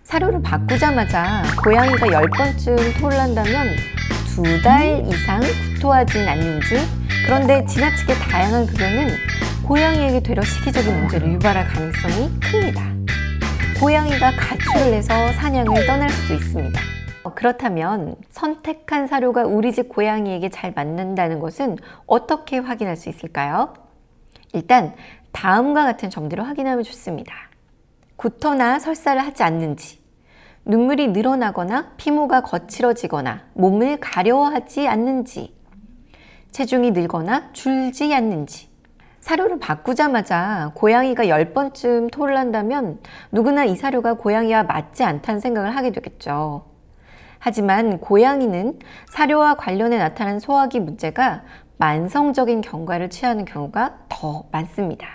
사료를 바꾸자마자 고양이가 10번쯤 토를 한다면 2달 이상 구토하진 않는지, 그런데 지나치게 다양한 급여는 고양이에게 되려 시기적인 문제를 유발할 가능성이 큽니다. 고양이가 가출을 해서 사냥을 떠날 수도 있습니다. 그렇다면 선택한 사료가 우리 집 고양이에게 잘 맞는다는 것은 어떻게 확인할 수 있을까요? 일단 다음과 같은 점들을 확인하면 좋습니다. 구토나 설사를 하지 않는지, 눈물이 늘어나거나 피모가 거칠어지거나 몸을 가려워하지 않는지, 체중이 늘거나 줄지 않는지. 사료를 바꾸자마자 고양이가 10번쯤 토를 한다면 누구나 이 사료가 고양이와 맞지 않다는 생각을 하게 되겠죠. 하지만 고양이는 사료와 관련해 나타난 소화기 문제가 만성적인 경과를 취하는 경우가 더 많습니다.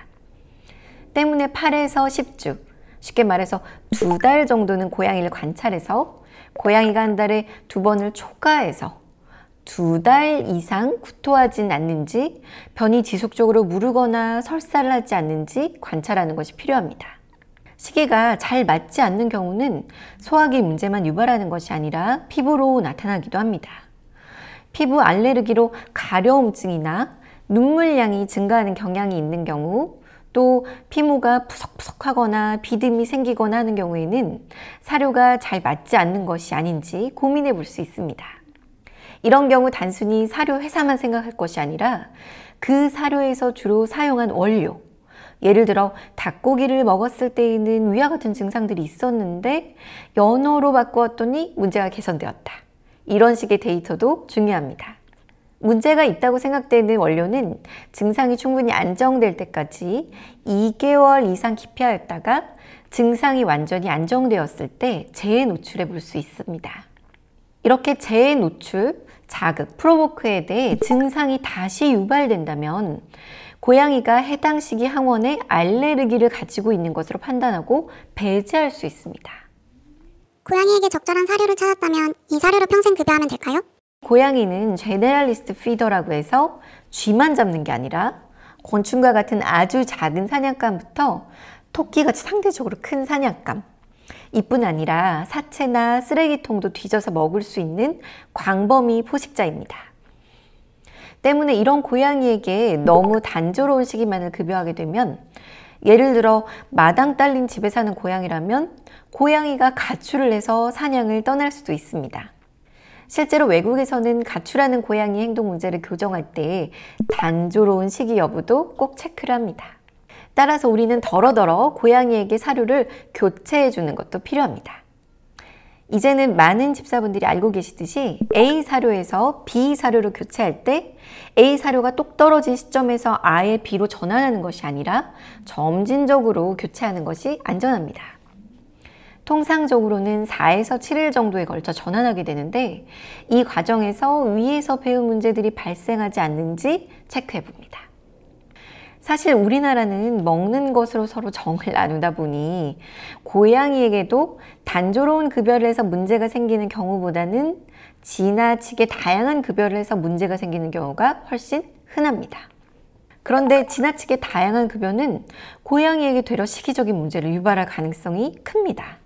때문에 8에서 10주, 쉽게 말해서 2달 정도는 고양이를 관찰해서 고양이가 한 달에 2번을 초과해서 2달 이상 구토하진 않는지, 변이 지속적으로 무르거나 설사를 하지 않는지 관찰하는 것이 필요합니다. 시기가 잘 맞지 않는 경우는 소화기 문제만 유발하는 것이 아니라 피부로 나타나기도 합니다. 피부 알레르기로 가려움증이나 눈물량이 증가하는 경향이 있는 경우, 또 피모가 푸석푸석하거나 비듬이 생기거나 하는 경우에는 사료가 잘 맞지 않는 것이 아닌지 고민해 볼 수 있습니다. 이런 경우 단순히 사료 회사만 생각할 것이 아니라 그 사료에서 주로 사용한 원료, 예를 들어 닭고기를 먹었을 때에는 위와 같은 증상들이 있었는데 연어로 바꾸었더니 문제가 개선되었다. 이런 식의 데이터도 중요합니다. 문제가 있다고 생각되는 원료는 증상이 충분히 안정될 때까지 2개월 이상 기피하였다가 증상이 완전히 안정되었을 때 재노출해 볼 수 있습니다. 이렇게 재노출, 자극, 프로보크에 대해 증상이 다시 유발된다면 고양이가 해당 시기 항원에 알레르기를 가지고 있는 것으로 판단하고 배제할 수 있습니다. 고양이에게 적절한 사료를 찾았다면 이 사료로 평생 급여하면 될까요? 고양이는 제네랄리스트 피더라고 해서 쥐만 잡는 게 아니라 곤충과 같은 아주 작은 사냥감부터 토끼같이 상대적으로 큰 사냥감, 이뿐 아니라 사체나 쓰레기통도 뒤져서 먹을 수 있는 광범위 포식자입니다. 때문에 이런 고양이에게 너무 단조로운 시기만을 급여하게 되면, 예를 들어 마당 딸린 집에 사는 고양이라면 고양이가 가출을 해서 사냥을 떠날 수도 있습니다. 실제로 외국에서는 가출하는 고양이 행동 문제를 교정할 때 단조로운 시기 여부도 꼭 체크를 합니다. 따라서 우리는 더러더러 고양이에게 사료를 교체해 주는 것도 필요합니다. 이제는 많은 집사분들이 알고 계시듯이 A 사료에서 B 사료로 교체할 때 A 사료가 똑 떨어진 시점에서 아예 B로 전환하는 것이 아니라 점진적으로 교체하는 것이 안전합니다. 통상적으로는 4에서 7일 정도에 걸쳐 전환하게 되는데 이 과정에서 위에서 배운 문제들이 발생하지 않는지 체크해 봅니다. 사실 우리나라는 먹는 것으로 서로 정을 나누다 보니 고양이에게도 단조로운 급여를 해서 문제가 생기는 경우보다는 지나치게 다양한 급여를 해서 문제가 생기는 경우가 훨씬 흔합니다. 그런데 지나치게 다양한 급여는 고양이에게 되려 시기적인 문제를 유발할 가능성이 큽니다.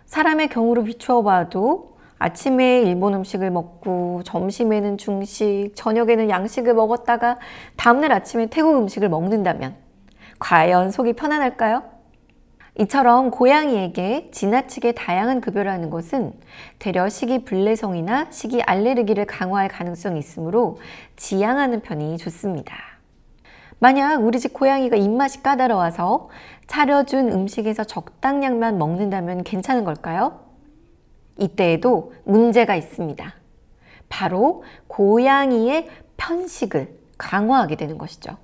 사람의 경우로 비추어 봐도 아침에 일본 음식을 먹고 점심에는 중식, 저녁에는 양식을 먹었다가 다음날 아침에 태국 음식을 먹는다면 과연 속이 편안할까요? 이처럼 고양이에게 지나치게 다양한 급여를 하는 것은 되려 식이 불내성이나 식이 알레르기를 강화할 가능성이 있으므로 지양하는 편이 좋습니다. 만약 우리 집 고양이가 입맛이 까다로워서 차려준 음식에서 적당량만 먹는다면 괜찮은 걸까요? 이때에도 문제가 있습니다. 바로 고양이의 편식을 강화하게 되는 것이죠.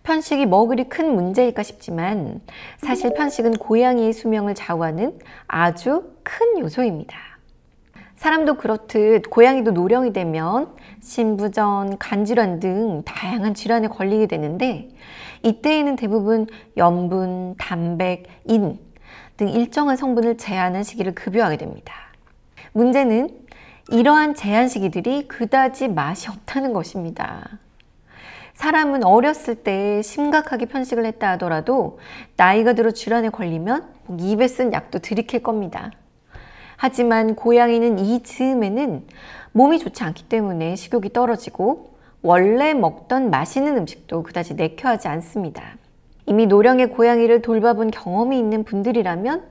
편식이 뭐 그리 큰 문제일까 싶지만 사실 편식은 고양이의 수명을 좌우하는 아주 큰 요소입니다. 사람도 그렇듯 고양이도 노령이 되면 신부전, 간질환 등 다양한 질환에 걸리게 되는데 이때에는 대부분 염분, 단백, 인 등 일정한 성분을 제한한 시기를 급여하게 됩니다. 문제는 이러한 제한 시기들이 그다지 맛이 없다는 것입니다. 사람은 어렸을 때 심각하게 편식을 했다 하더라도 나이가 들어 질환에 걸리면 입에 쓴 약도 들이킬 겁니다. 하지만 고양이는 이 즈음에는 몸이 좋지 않기 때문에 식욕이 떨어지고 원래 먹던 맛있는 음식도 그다지 내켜하지 않습니다. 이미 노령의 고양이를 돌봐본 경험이 있는 분들이라면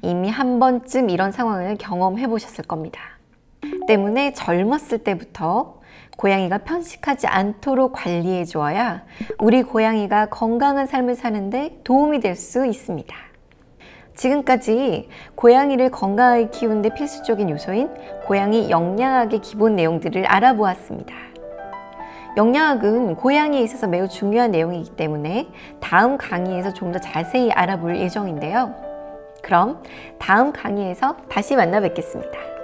이미 한 번쯤 이런 상황을 경험해 보셨을 겁니다. 때문에 젊었을 때부터 고양이가 편식하지 않도록 관리해 주어야 우리 고양이가 건강한 삶을 사는데 도움이 될 수 있습니다. 지금까지 고양이를 건강하게 키우는 데 필수적인 요소인 고양이 영양학의 기본 내용들을 알아보았습니다. 영양학은 고양이에 있어서 매우 중요한 내용이기 때문에 다음 강의에서 좀 더 자세히 알아볼 예정인데요. 그럼 다음 강의에서 다시 만나 뵙겠습니다.